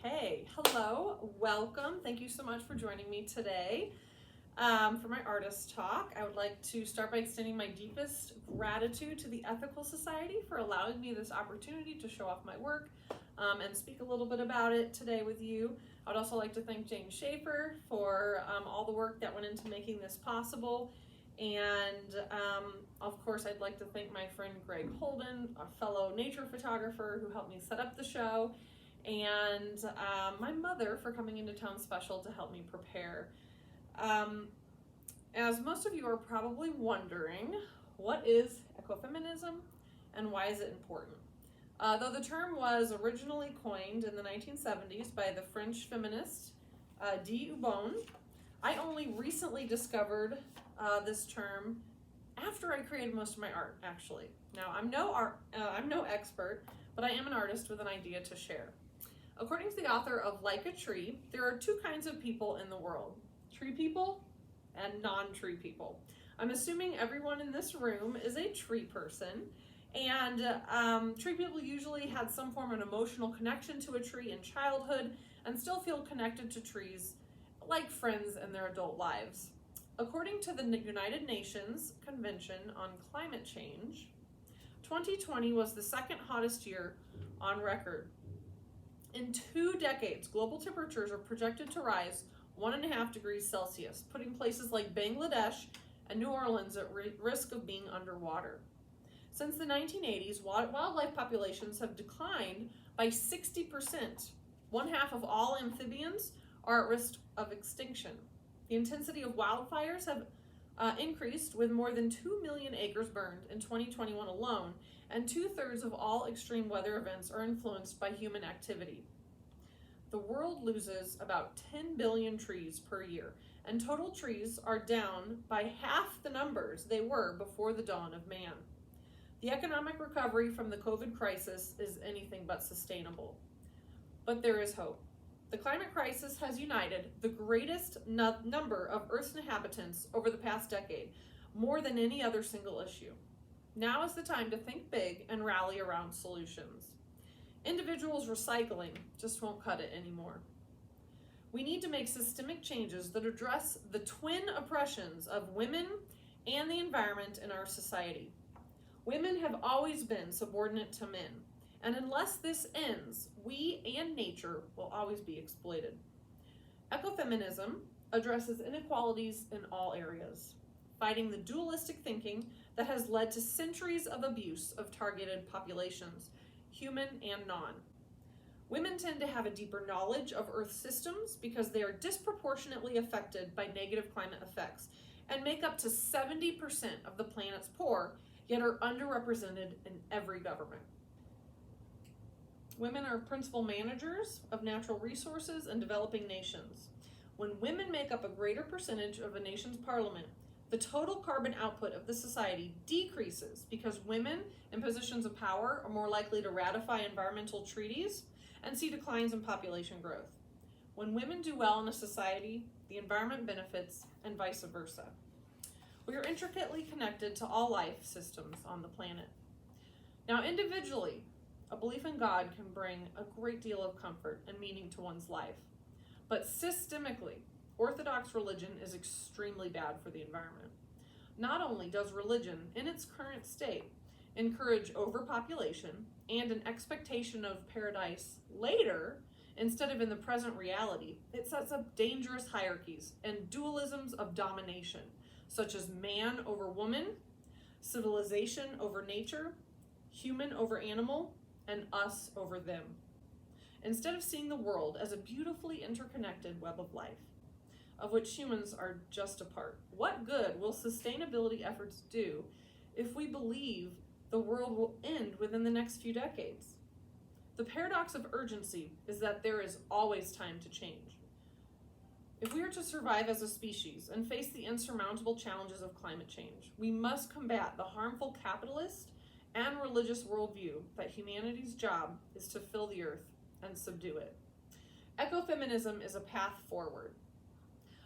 Okay, hello, welcome. Thank you so much for joining me today for my artist talk. I would like to start by extending my deepest gratitude to the Ethical Society for allowing me this opportunity to show off my work and speak a little bit about it today with you. I would also like to thank James Schaefer for all the work that went into making this possible. And of course, I'd like to thank my friend Greg Holden, a fellow nature photographer who helped me set up the show, and my mother for coming into town special to help me prepare. As most of you are probably wondering, what is ecofeminism and why is it important? Though the term was originally coined in the 1970s by the French feminist D. Ubon, I only recently discovered this term after I created most of my art, actually. Now, I'm no expert, but I am an artist with an idea to share. According to the author of Like a Tree, there are two kinds of people in the world: tree people and non-tree people. I'm assuming everyone in this room is a tree person, and tree people usually had some form of emotional connection to a tree in childhood and still feel connected to trees like friends in their adult lives. According to the United Nations Convention on Climate Change, 2020 was the second hottest year on record. In 2 decades, global temperatures are projected to rise 1.5 degrees Celsius, putting places like Bangladesh and New Orleans at risk of being underwater. Since the 1980s, wildlife populations have declined by 60%. 1/2 of all amphibians are at risk of extinction. The intensity of wildfires have increased, with more than 2 million acres burned in 2021 alone, and 2/3 of all extreme weather events are influenced by human activity. The world loses about 10 billion trees per year, and total trees are down by half the numbers they were before the dawn of man. The economic recovery from the COVID crisis is anything but sustainable. But there is hope. The climate crisis has united the greatest number of Earth's inhabitants over the past decade, more than any other single issue. Now is the time to think big and rally around solutions. Individuals recycling just won't cut it anymore. We need to make systemic changes that address the twin oppressions of women and the environment in our society. Women have always been subordinate to men, and unless this ends, we and nature will always be exploited. Ecofeminism addresses inequalities in all areas, fighting the dualistic thinking that has led to centuries of abuse of targeted populations, human and non. Women tend to have a deeper knowledge of Earth systems because they are disproportionately affected by negative climate effects and make up to 70% of the planet's poor, yet are underrepresented in every government. Women are principal managers of natural resources in developing nations. When women make up a greater percentage of a nation's parliament, the total carbon output of the society decreases because women in positions of power are more likely to ratify environmental treaties and see declines in population growth. When women do well in a society, the environment benefits, and vice versa. We are intricately connected to all life systems on the planet. Now, individually, a belief in God can bring a great deal of comfort and meaning to one's life. But systemically, Orthodox religion is extremely bad for the environment. Not only does religion, in its current state, encourage overpopulation and an expectation of paradise later instead of in the present reality, it sets up dangerous hierarchies and dualisms of domination, such as man over woman, civilization over nature, human over animal, and us over them, instead of seeing the world as a beautifully interconnected web of life, of which humans are just a part. What good will sustainability efforts do if we believe the world will end within the next few decades? The paradox of urgency is that there is always time to change. If we are to survive as a species and face the insurmountable challenges of climate change, we must combat the harmful capitalist and religious worldview that humanity's job is to fill the earth and subdue it. Ecofeminism is a path forward,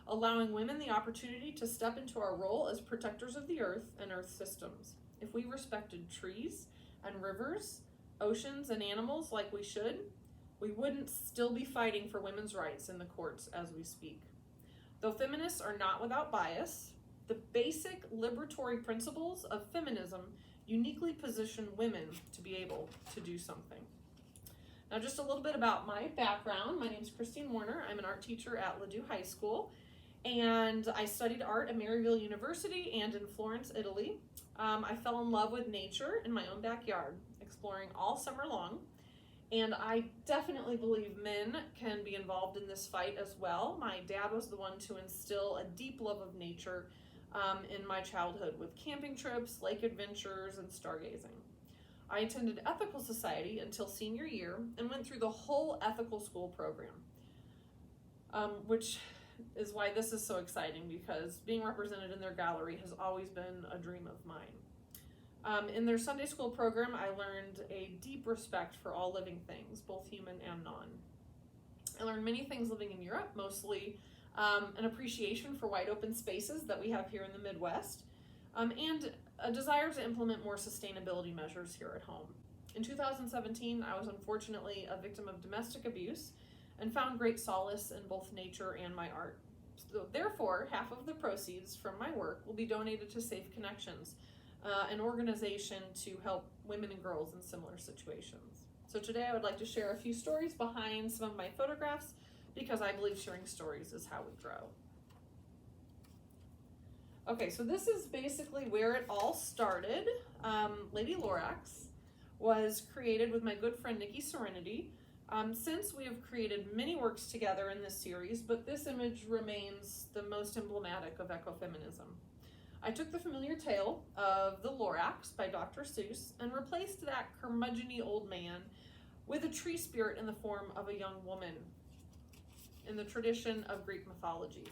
allowing women the opportunity to step into our role as protectors of the earth and earth systems. If we respected trees and rivers, oceans and animals like we should, we wouldn't still be fighting for women's rights in the courts as we speak. Though feminists are not without bias, the basic liberatory principles of feminism uniquely position women to be able to do something. Now, just a little bit about my background. My name is Christine Warner. I'm an art teacher at Ladue High School, and I studied art at Maryville University and in Florence, Italy. I fell in love with nature in my own backyard, exploring all summer long. And I definitely believe men can be involved in this fight as well. My dad was the one to instill a deep love of nature in my childhood with camping trips, lake adventures, and stargazing. I attended Ethical Society until senior year and went through the whole ethical school program, which is why this is so exciting, because being represented in their gallery has always been a dream of mine. In their Sunday school program, I learned a deep respect for all living things, both human and non. I learned many things living in Europe, mostly an appreciation for wide open spaces that we have here in the Midwest, and a desire to implement more sustainability measures here at home. In 2017, I was unfortunately a victim of domestic abuse and found great solace in both nature and my art. So therefore, half of the proceeds from my work will be donated to Safe Connections, an organization to help women and girls in similar situations. So today I would like to share a few stories behind some of my photographs, because I believe sharing stories is how we grow. Okay, so this is basically where it all started. Lady Lorax was created with my good friend Nikki Serenity. Since we have created many works together in this series, but this image remains the most emblematic of ecofeminism. I took the familiar tale of the Lorax by Dr. Seuss and replaced that curmudgeon-y old man with a tree spirit in the form of a young woman in the tradition of Greek mythology.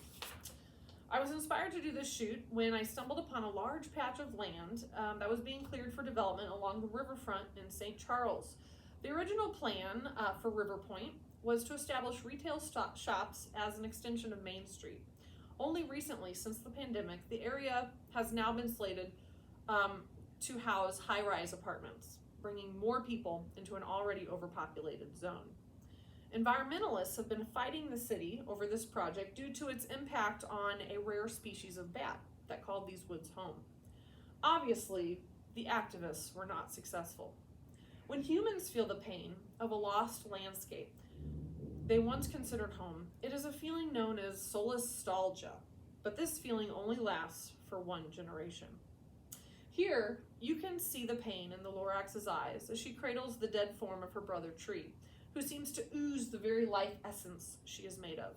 I was inspired to do this shoot when I stumbled upon a large patch of land that was being cleared for development along the riverfront in St. Charles. The original plan for River Point was to establish retail shops as an extension of Main Street. Only recently, since the pandemic, the area has now been slated to house high-rise apartments, bringing more people into an already overpopulated zone. Environmentalists have been fighting the city over this project due to its impact on a rare species of bat that called these woods home. Obviously, the activists were not successful. When humans feel the pain of a lost landscape they once considered home, it is a feeling known as solastalgia, but this feeling only lasts for one generation. Here, you can see the pain in the Lorax's eyes as she cradles the dead form of her brother Tree, who seems to ooze the very life essence she is made of.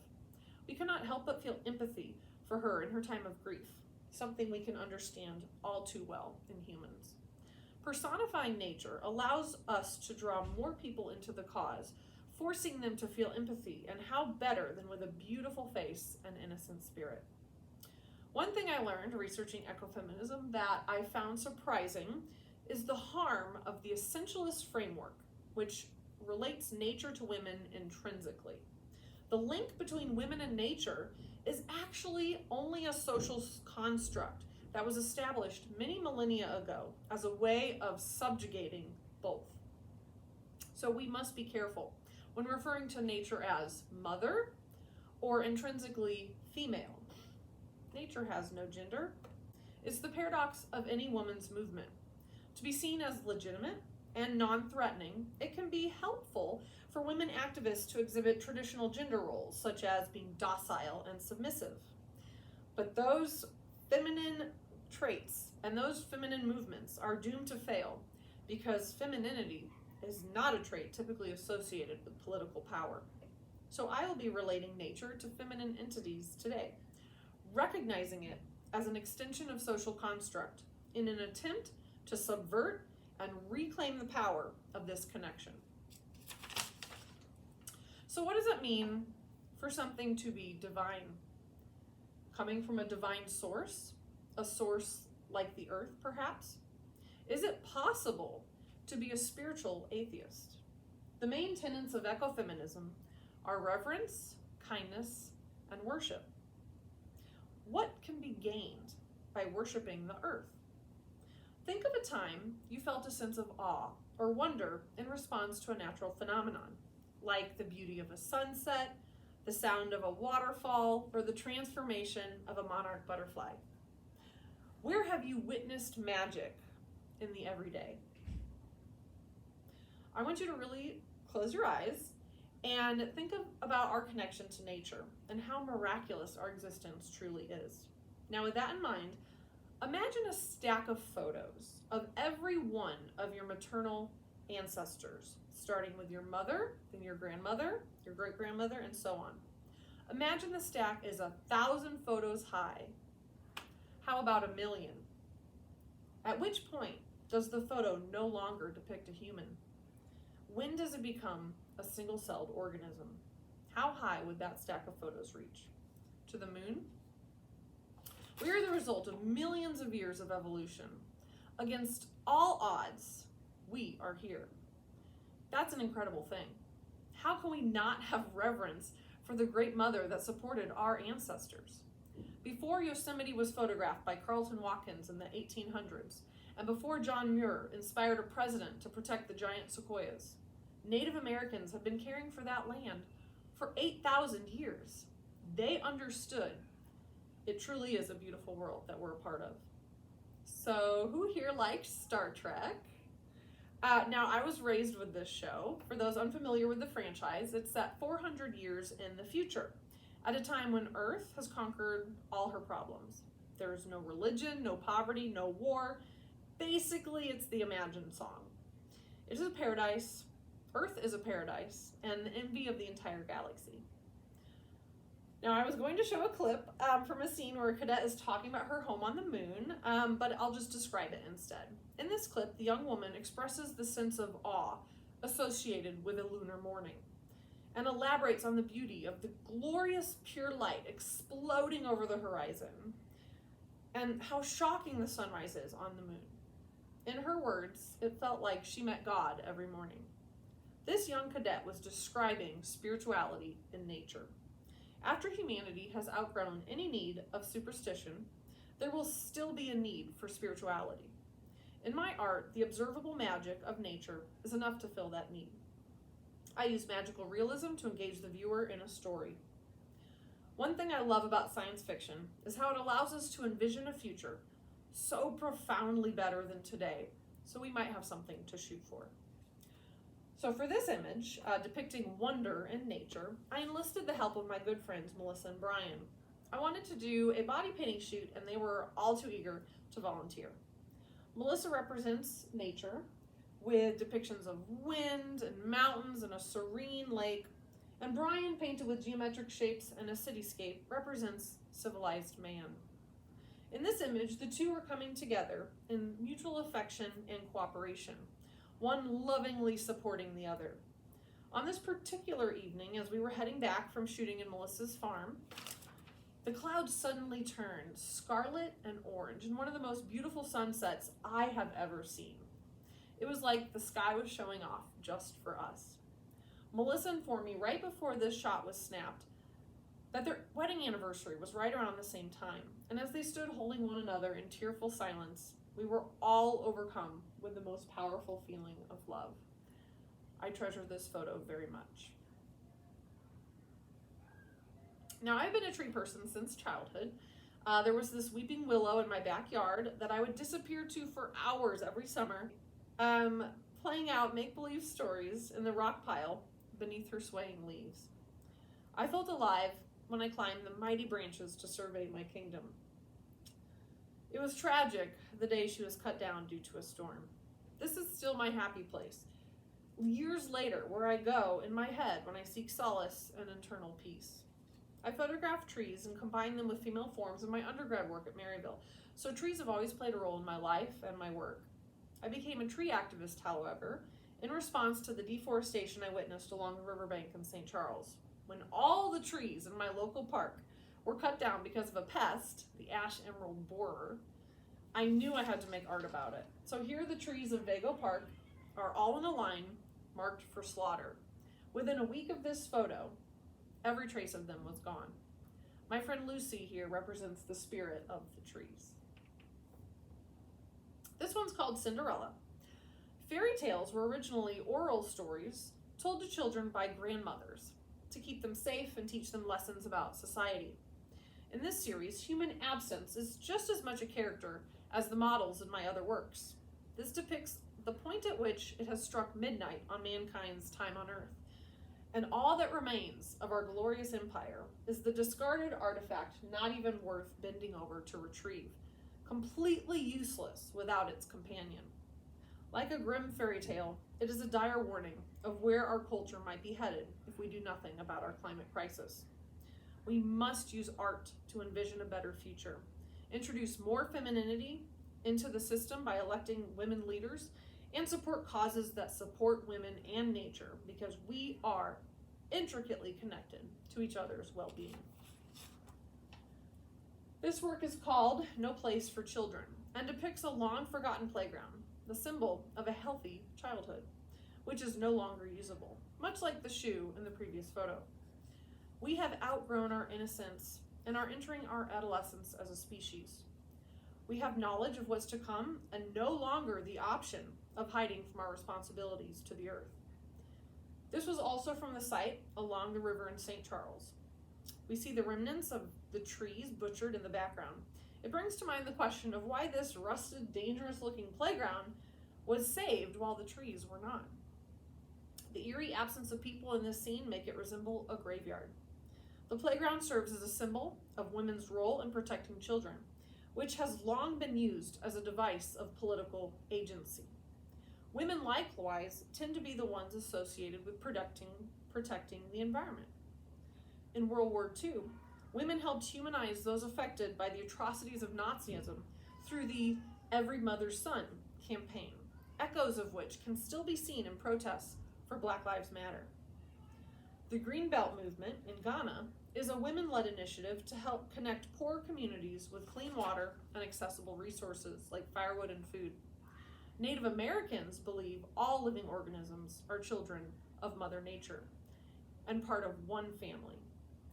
We cannot help but feel empathy for her in her time of grief, something we can understand all too well in humans. Personifying nature allows us to draw more people into the cause, forcing them to feel empathy, and how better than with a beautiful face and innocent spirit. One thing I learned researching ecofeminism that I found surprising is the harm of the essentialist framework, which relates nature to women intrinsically. The link between women and nature is actually only a social construct that was established many millennia ago as a way of subjugating both. So we must be careful when referring to nature as mother or intrinsically female. Nature has no gender. It's the paradox of any woman's movement. To be seen as legitimate and non-threatening, it can be helpful for women activists to exhibit traditional gender roles, such as being docile and submissive. But those feminine traits and those feminine movements are doomed to fail, because femininity is not a trait typically associated with political power. So I will be relating nature to feminine entities today, recognizing it as an extension of social construct in an attempt to subvert and reclaim the power of this connection. So what does it mean for something to be divine? Coming from a divine source, a source like the earth, perhaps? Is it possible to be a spiritual atheist? The main tenets of ecofeminism are reverence, kindness, and worship. What can be gained by worshiping the earth? Think of a time you felt a sense of awe or wonder in response to a natural phenomenon. like the beauty of a sunset, the sound of a waterfall, or the transformation of a monarch butterfly. Where have you witnessed magic in the everyday? I want you to really close your eyes and think about our connection to nature and how miraculous our existence truly is. Now, with that in mind, imagine a stack of photos of every one of your maternal ancestors, starting with your mother, then your grandmother, your great-grandmother, and so on. Imagine the stack is 1,000 photos high. How about 1,000,000? At which point does the photo no longer depict a human? When does it become a single-celled organism? How high would that stack of photos reach? To the moon? We are the result of millions of years of evolution. Against all odds, we are here. That's an incredible thing. How can we not have reverence for the great mother that supported our ancestors? Before Yosemite was photographed by Carleton Watkins in the 1800s, and before John Muir inspired a president to protect the giant sequoias, Native Americans have been caring for that land for 8,000 years. They understood it truly is a beautiful world that we're a part of. So, who here liked Star Trek? Now, I was raised with this show. For those unfamiliar with the franchise, it's set 400 years in the future, at a time when Earth has conquered all her problems. There's no religion, no poverty, no war. Basically, it's the Imagine song. It is a paradise. Earth is a paradise, and the envy of the entire galaxy. Now, I was going to show a clip from a scene where a cadet is talking about her home on the moon, but I'll just describe it instead. In this clip, the young woman expresses the sense of awe associated with a lunar morning and elaborates on the beauty of the glorious pure light exploding over the horizon and how shocking the sunrise is on the moon. In her words, it felt like she met God every morning. This young cadet was describing spirituality in nature. After humanity has outgrown any need of superstition, there will still be a need for spirituality. In my art, the observable magic of nature is enough to fill that need. I use magical realism to engage the viewer in a story. One thing I love about science fiction is how it allows us to envision a future so profoundly better than today, so we might have something to shoot for. So for this image, depicting wonder in nature, I enlisted the help of my good friends Melissa and Brian. I wanted to do a body painting shoot, and they were all too eager to volunteer. Melissa represents nature with depictions of wind and mountains and a serene lake, and Brian, painted with geometric shapes and a cityscape, represents civilized man. In this image, the two are coming together in mutual affection and cooperation, one lovingly supporting the other. On this particular evening, as we were heading back from shooting in Melissa's farm, the clouds suddenly turned scarlet and orange in one of the most beautiful sunsets I have ever seen. It was like the sky was showing off just for us. Melissa informed me right before this shot was snapped that their wedding anniversary was right around the same time, and as they stood holding one another in tearful silence, we were all overcome with the most powerful feeling of love. I treasure this photo very much. Now, I've been a tree person since childhood. There was this weeping willow in my backyard that I would disappear to for hours every summer, playing out make-believe stories in the rock pile beneath her swaying leaves. I felt alive when I climbed the mighty branches to survey my kingdom. It was tragic the day she was cut down due to a storm. This is still my happy place. Years later, where I go in my head when I seek solace and internal peace. I photograph trees and combine them with female forms in my undergrad work at Maryville, so trees have always played a role in my life and my work. I became a tree activist, however, in response to the deforestation I witnessed along the riverbank in St. Charles, when all the trees in my local park were cut down because of a pest, the ash emerald borer. I knew I had to make art about it. So here the trees of Vago Park are all in a line marked for slaughter. Within a week of this photo, every trace of them was gone. My friend Lucy here represents the spirit of the trees. This one's called Cinderella. Fairy tales were originally oral stories told to children by grandmothers to keep them safe and teach them lessons about society. In this series, human absence is just as much a character as the models in my other works. This depicts the point at which it has struck midnight on mankind's time on earth, and all that remains of our glorious empire is the discarded artifact not even worth bending over to retrieve, completely useless without its companion. Like a grim fairy tale, it is a dire warning of where our culture might be headed if we do nothing about our climate crisis. We must use art to envision a better future, introduce more femininity into the system by electing women leaders, and support causes that support women and nature, because we are intricately connected to each other's well-being. This work is called No Place for Children and depicts a long-forgotten playground, the symbol of a healthy childhood, which is no longer usable, much like the shoe in the previous photo. We have outgrown our innocence and are entering our adolescence as a species. We have knowledge of what's to come and no longer the option of hiding from our responsibilities to the earth. This was also from the site along the river in St. Charles. We see the remnants of the trees butchered in the background. It brings to mind the question of why this rusted, dangerous-looking playground was saved while the trees were not. The eerie absence of people in this scene make it resemble a graveyard. The playground serves as a symbol of women's role in protecting children, which has long been used as a device of political agency. Women likewise tend to be the ones associated with protecting the environment. In World War II, women helped humanize those affected by the atrocities of Nazism through the Every Mother's Son campaign, echoes of which can still be seen in protests for Black Lives Matter. The Green Belt movement in Ghana is a women-led initiative to help connect poor communities with clean water and accessible resources like firewood and food. Native Americans believe all living organisms are children of Mother Nature and part of one family.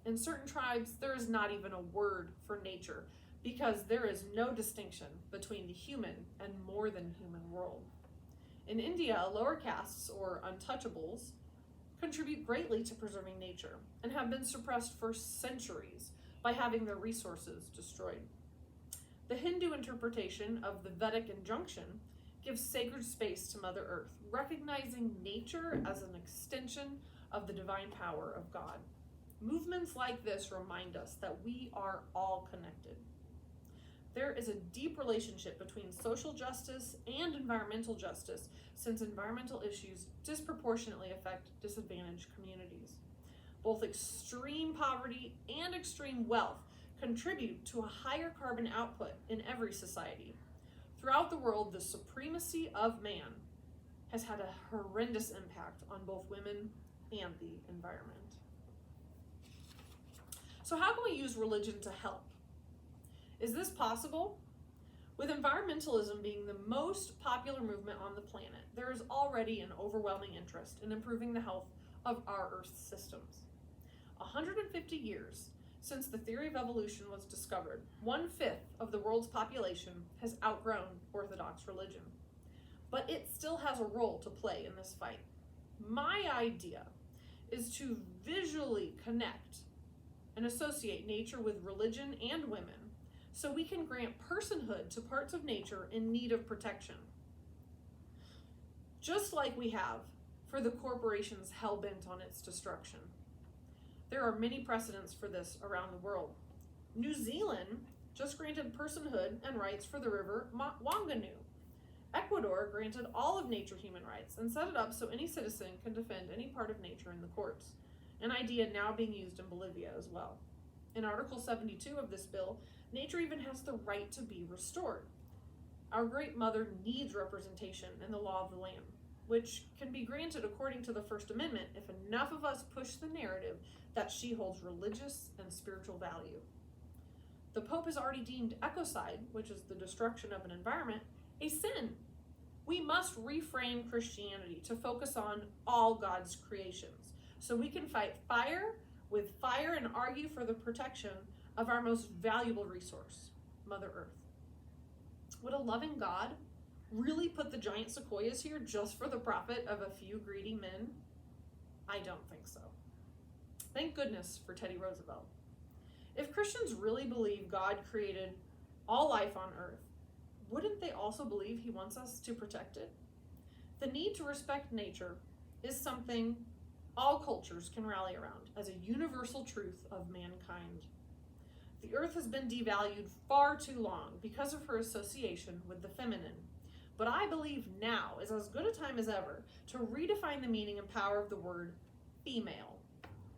In certain tribes, there is not even a word for nature because there is no distinction between the human and more than human world. In India, lower castes, or untouchables, contribute greatly to preserving nature and have been suppressed for centuries by having their resources destroyed. The Hindu interpretation of the Vedic injunction gives sacred space to Mother Earth, recognizing nature as an extension of the divine power of God. Movements like this remind us that we are all connected. There is a deep relationship between social justice and environmental justice, since environmental issues disproportionately affect disadvantaged communities. Both extreme poverty and extreme wealth contribute to a higher carbon output in every society. Throughout the world, the supremacy of man has had a horrendous impact on both women and the environment. So how can we use religion to help? Is this possible? With environmentalism being the most popular movement on the planet, there is already an overwhelming interest in improving the health of our Earth's systems. 150 years since the theory of evolution was discovered, 1/5 of the world's population has outgrown Orthodox religion. But it still has a role to play in this fight. My idea is to visually connect and associate nature with religion and women, so we can grant personhood to parts of nature in need of protection. Just like we have for the corporations hell-bent on its destruction. There are many precedents for this around the world. New Zealand just granted personhood and rights for the river Whanganui. Ecuador granted all of nature human rights and set it up so any citizen can defend any part of nature in the courts, an idea now being used in Bolivia as well. In Article 72 of this bill, nature even has the right to be restored. Our Great Mother needs representation in the law of the land, which can be granted according to the First Amendment if enough of us push the narrative that she holds religious and spiritual value. The Pope has already deemed ecocide, which is the destruction of an environment, a sin. We must reframe Christianity to focus on all God's creations, so we can fight fire with fire and argue for the protection of our most valuable resource, Mother Earth. Would a loving God really put the giant sequoias here just for the profit of a few greedy men? I don't think so. Thank goodness for Teddy Roosevelt. If Christians really believe God created all life on earth, wouldn't they also believe he wants us to protect it? The need to respect nature is something all cultures can rally around as a universal truth of mankind. The earth has been devalued far too long because of her association with the feminine. But I believe now is as good a time as ever to redefine the meaning and power of the word female.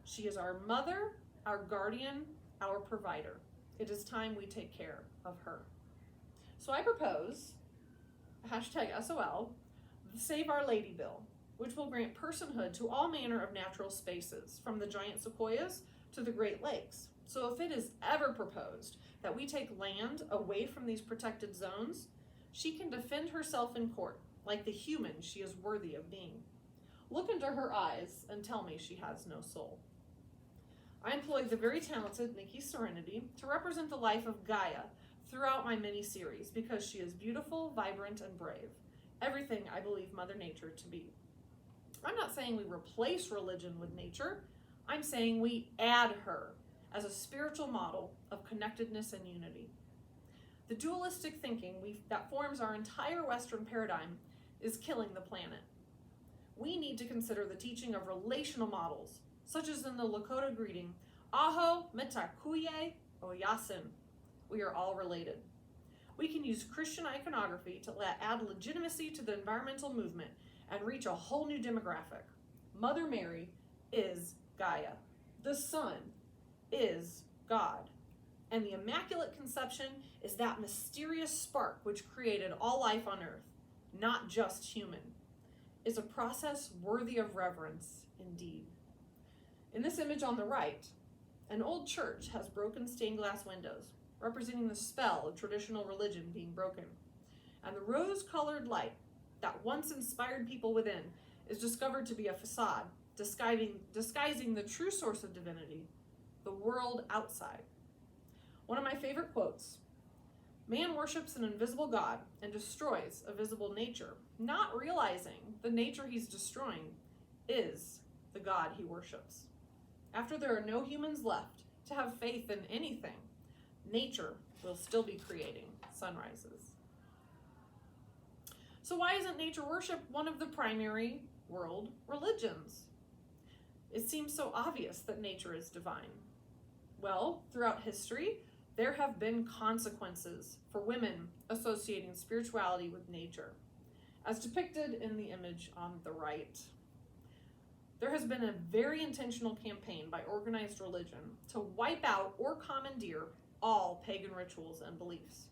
She is our mother, our guardian, our provider. It is time we take care of her. So I propose, #SOL, the Save Our Lady Bill, which will grant personhood to all manner of natural spaces, from the giant sequoias to the Great Lakes. So if it is ever proposed that we take land away from these protected zones, she can defend herself in court like the human she is worthy of being. Look into her eyes and tell me she has no soul. I employed the very talented Nikki Serenity to represent the life of Gaia throughout my mini-series because she is beautiful, vibrant, and brave. Everything I believe Mother Nature to be. I'm not saying we replace religion with nature. I'm saying we add her as a spiritual model of connectedness and unity. The dualistic thinking that forms our entire Western paradigm is killing the planet. We need to consider the teaching of relational models, such as in the Lakota greeting, Aho Mitakuye Oyasin. We are all related. We can use Christian iconography to add legitimacy to the environmental movement and reach a whole new demographic. Mother Mary is Gaia. The Son is God. And the Immaculate Conception is that mysterious spark which created all life on earth, not just human. It's a process worthy of reverence indeed. In this image on the right, an old church has broken stained glass windows, representing the spell of traditional religion being broken. And the rose-colored light that once inspired people within is discovered to be a facade, disguising the true source of divinity, the world outside. One of my favorite quotes, man worships an invisible God and destroys a visible nature, not realizing the nature he's destroying is the God he worships. After there are no humans left to have faith in anything, nature will still be creating sunrises. So why isn't nature worship one of the primary world religions? It seems so obvious that nature is divine. Well, throughout history, there have been consequences for women associating spirituality with nature, as depicted in the image on the right. There has been a very intentional campaign by organized religion to wipe out or commandeer all pagan rituals and beliefs.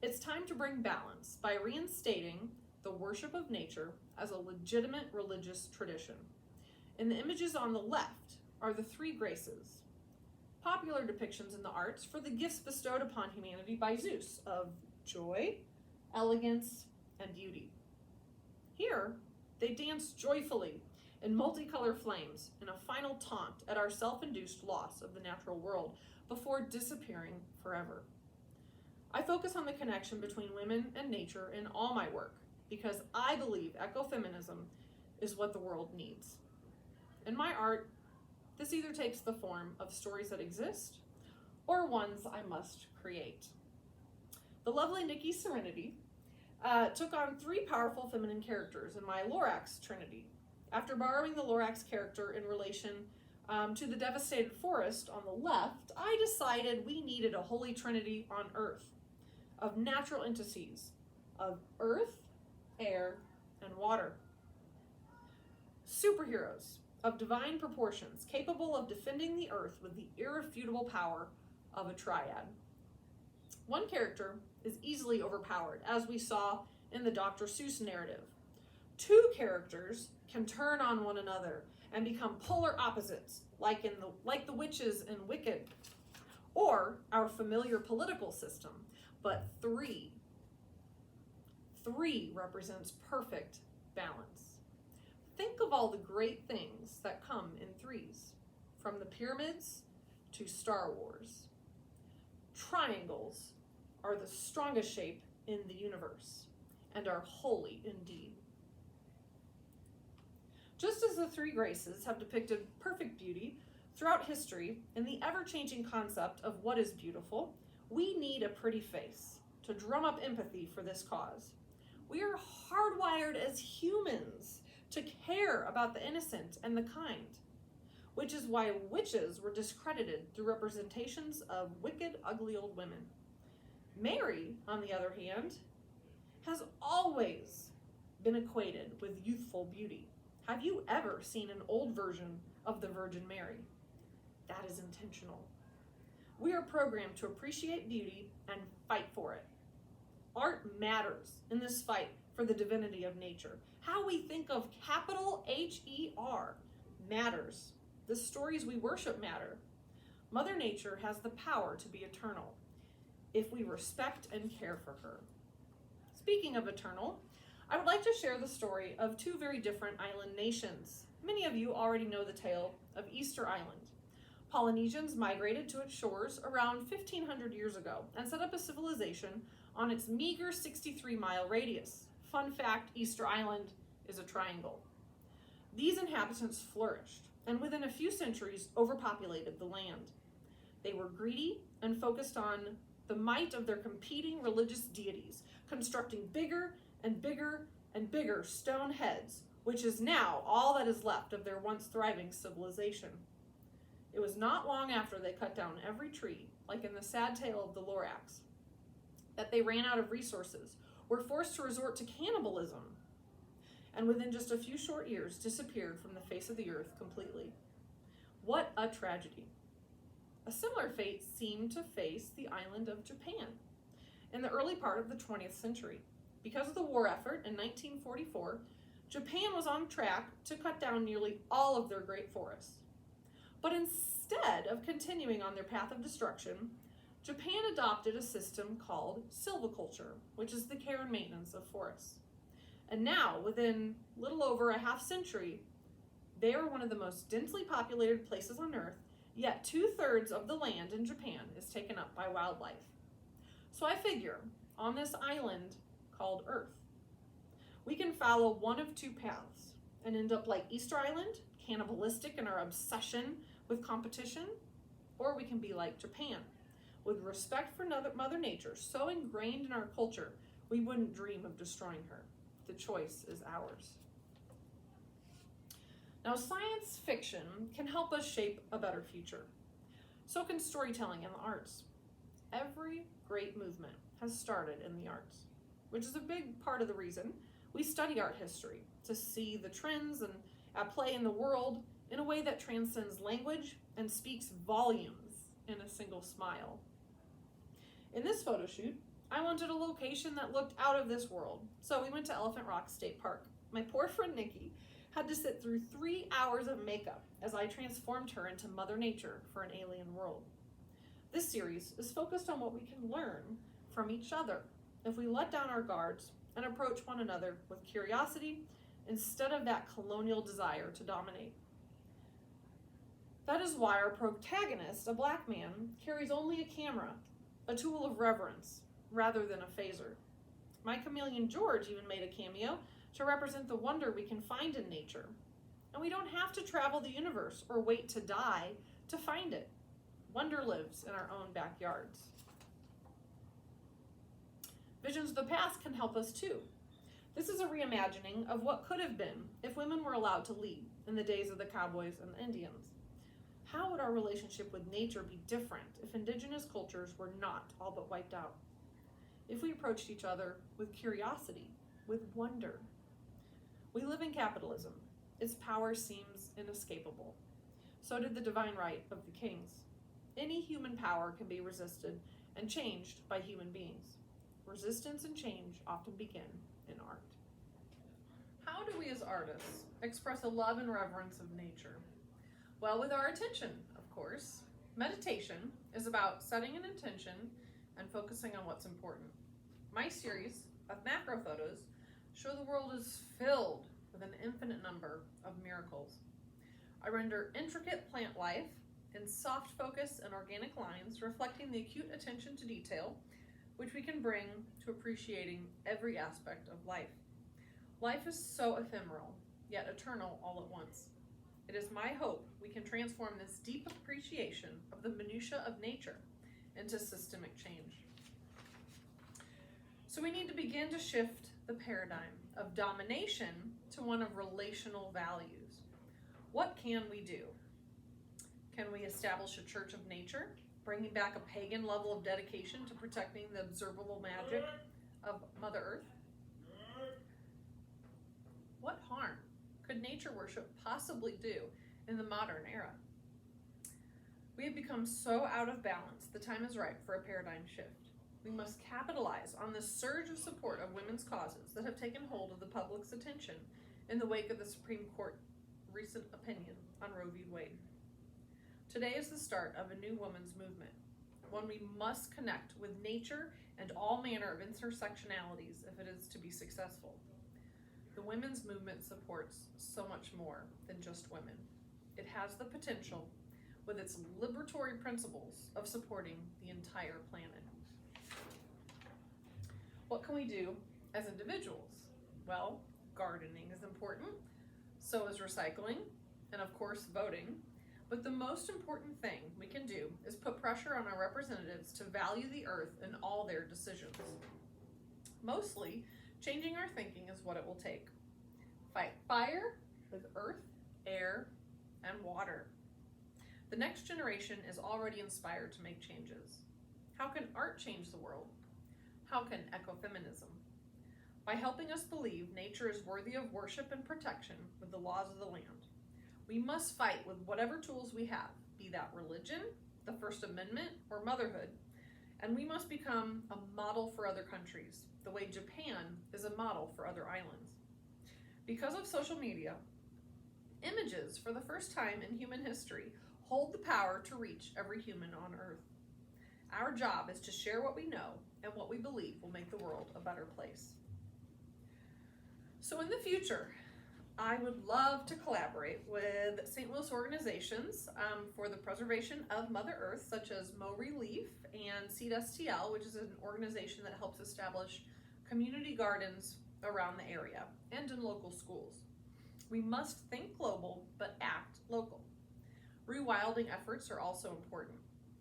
It's time to bring balance by reinstating the worship of nature as a legitimate religious tradition. In the images on the left are the three graces, popular depictions in the arts for the gifts bestowed upon humanity by Zeus of joy, elegance, and beauty. Here, they dance joyfully in multicolored flames in a final taunt at our self-induced loss of the natural world before disappearing forever. I focus on the connection between women and nature in all my work because I believe ecofeminism is what the world needs. In my art, this either takes the form of stories that exist or ones I must create. The lovely Nikki Serenity took on three powerful feminine characters in my Lorax trinity. After borrowing the Lorax character in relation to the devastated forest on the left, I decided we needed a holy trinity on Earth of natural entities of earth, air, and water. Superheroes of divine proportions, capable of defending the earth with the irrefutable power of a triad. One character is easily overpowered, as we saw in the Dr. Seuss narrative. Two characters can turn on one another and become polar opposites, like the witches in Wicked, or our familiar political system. But three represents perfect balance. Think of all the great things that come in threes, from the pyramids to Star Wars. Triangles are the strongest shape in the universe and are holy indeed. Just as the three graces have depicted perfect beauty throughout history in the ever-changing concept of what is beautiful, we need a pretty face to drum up empathy for this cause. We are hardwired as humans to care about the innocent and the kind, which is why witches were discredited through representations of wicked, ugly old women. Mary, on the other hand, has always been equated with youthful beauty. Have you ever seen an old version of the Virgin Mary? That is intentional. We are programmed to appreciate beauty and fight for it. Art matters in this fight for the divinity of nature. How we think of capital H-E-R matters. The stories we worship matter. Mother Nature has the power to be eternal if we respect and care for her. Speaking of eternal, I would like to share the story of two very different island nations. Many of you already know the tale of Easter Island. Polynesians migrated to its shores around 1,500 years ago and set up a civilization on its meager 63-mile radius. Fun fact, Easter Island is a triangle. These inhabitants flourished and within a few centuries overpopulated the land. They were greedy and focused on the might of their competing religious deities, constructing bigger and bigger and bigger stone heads, which is now all that is left of their once thriving civilization. It was not long after they cut down every tree, like in the sad tale of the Lorax, that they ran out of resources, were forced to resort to cannibalism, and within just a few short years disappeared from the face of the earth completely. What a tragedy. A similar fate seemed to face the island of Japan in the early part of the 20th century. Because of the war effort in 1944, Japan was on track to cut down nearly all of their great forests. But instead of continuing on their path of destruction, Japan adopted a system called silviculture, which is the care and maintenance of forests. And now, within little over a half century, they are one of the most densely populated places on Earth, yet 2/3 of the land in Japan is taken up by wildlife. So I figure, on this island called Earth, we can follow one of two paths and end up like Easter Island, cannibalistic in our obsession with competition, or we can be like Japan, with respect for Mother Nature so ingrained in our culture, we wouldn't dream of destroying her. The choice is ours. Now, science fiction can help us shape a better future. So can storytelling and the arts. Every great movement has started in the arts, which is a big part of the reason we study art history, to see the trends and at play in the world in a way that transcends language and speaks volumes in a single smile. In this photo shoot, I wanted a location that looked out of this world, so we went to Elephant Rock State Park. My poor friend Nikki had to sit through 3 hours of makeup as I transformed her into Mother Nature for an alien world. This series is focused on what we can learn from each other if we let down our guards and approach one another with curiosity instead of that colonial desire to dominate. That is why our protagonist, a black man, carries only a camera, a tool of reverence, rather than a phaser. My chameleon George even made a cameo to represent the wonder we can find in nature. And we don't have to travel the universe or wait to die to find it. Wonder lives in our own backyards. Visions of the past can help us too. This is a reimagining of what could have been if women were allowed to lead in the days of the cowboys and the Indians. How would our relationship with nature be different if indigenous cultures were not all but wiped out? If we approached each other with curiosity, with wonder. We live in capitalism. Its power seems inescapable. So did the divine right of the kings. Any human power can be resisted and changed by human beings. Resistance and change often begin in art. How do we as artists express a love and reverence of nature? Well, with our attention, of course. Meditation is about setting an intention and focusing on what's important. My series of macro photos show the world is filled with an infinite number of miracles. I render intricate plant life in soft focus and organic lines, reflecting the acute attention to detail, which we can bring to appreciating every aspect of life. Life is so ephemeral, yet eternal all at once. It is my hope we can transform this deep appreciation of the minutiae of nature into systemic change. So we need to begin to shift the paradigm of domination to one of relational values. What can we do? Can we establish a church of nature, bringing back a pagan level of dedication to protecting the observable magic of Mother Earth? What harm could nature worship possibly do in the modern era? We have become so out of balance, the time is ripe for a paradigm shift. We must capitalize on the surge of support of women's causes that have taken hold of the public's attention in the wake of the Supreme Court recent opinion on Roe v. Wade. Today is the start of a new women's movement, one we must connect with nature and all manner of intersectionalities if it is to be successful. The women's movement supports so much more than just women. It has the potential, with its liberatory principles, of supporting the entire planet. What can we do as individuals? Well, gardening is important, so is recycling, and of course voting. But the most important thing we can do is put pressure on our representatives to value the earth in all their decisions. Mostly, changing our thinking is what it will take. Fight fire with earth, air, and water. The next generation is already inspired to make changes. How can art change the world? How can ecofeminism? By helping us believe nature is worthy of worship and protection with the laws of the land. We must fight with whatever tools we have, be that religion, the First Amendment, or motherhood, and we must become a model for other countries, the way Japan is a model for other islands. Because of social media, images, for the first time in human history, hold the power to reach every human on Earth. Our job is to share what we know and what we believe will make the world a better place. So in the future, I would love to collaborate with St. Louis organizations for the preservation of Mother Earth, such as Mow Relief and Seed STL, which is an organization that helps establish community gardens around the area and in local schools. We must think global, but act local. Rewilding efforts are also important.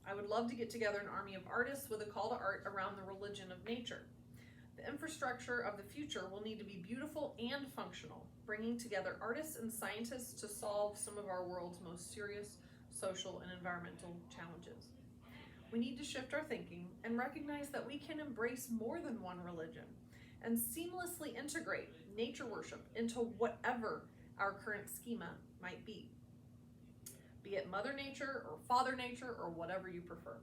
I would love to get together an army of artists with a call to art around the religion of nature. The infrastructure of the future will need to be beautiful and functional, bringing together artists and scientists to solve some of our world's most serious social and environmental challenges. We need to shift our thinking and recognize that we can embrace more than one religion and seamlessly integrate nature worship into whatever our current schema might be it Mother Nature or Father Nature or whatever you prefer.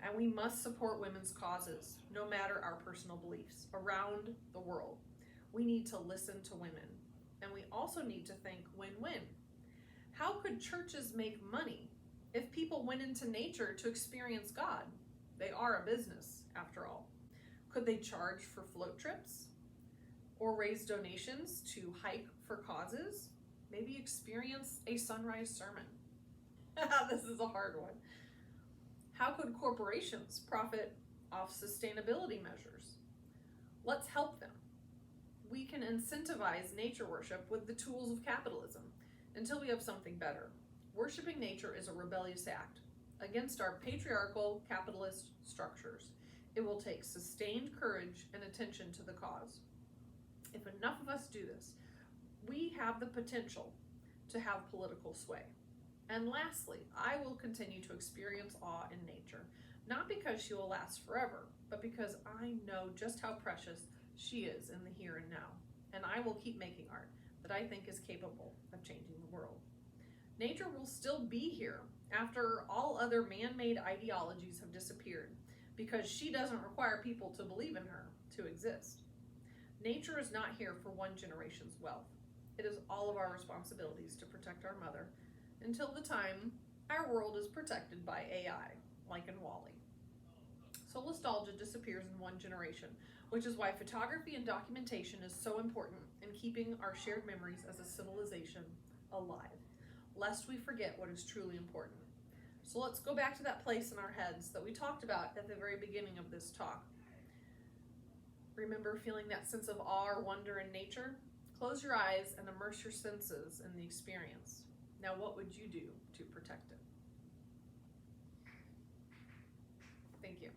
And we must support women's causes, no matter our personal beliefs, around the world. We need to listen to women, and we also need to think win-win. How could churches make money if people went into nature to experience God? They are a business, after all. Could they charge for float trips? Or raise donations to hike for causes? Maybe experience a sunrise sermon. This is a hard one. How could corporations profit off sustainability measures? Let's help them. We can incentivize nature worship with the tools of capitalism until we have something better. Worshiping nature is a rebellious act against our patriarchal capitalist structures. It will take sustained courage and attention to the cause. If enough of us do this, we have the potential to have political sway. And lastly, I will continue to experience awe in nature, not because she will last forever, but because I know just how precious she is in the here and now. And I will keep making art that I think is capable of changing the world. Nature will still be here after all other man-made ideologies have disappeared, because she doesn't require people to believe in her to exist. Nature is not here for one generation's wealth. It is all of our responsibilities to protect our mother until the time our world is protected by AI, like in WALL-E. So nostalgia disappears in one generation, which is why photography and documentation is so important in keeping our shared memories as a civilization alive, lest we forget what is truly important. So let's go back to that place in our heads that we talked about at the very beginning of this talk. Remember feeling that sense of awe or wonder in nature? Close your eyes and immerse your senses in the experience. Now, what would you do to protect it? Thank you.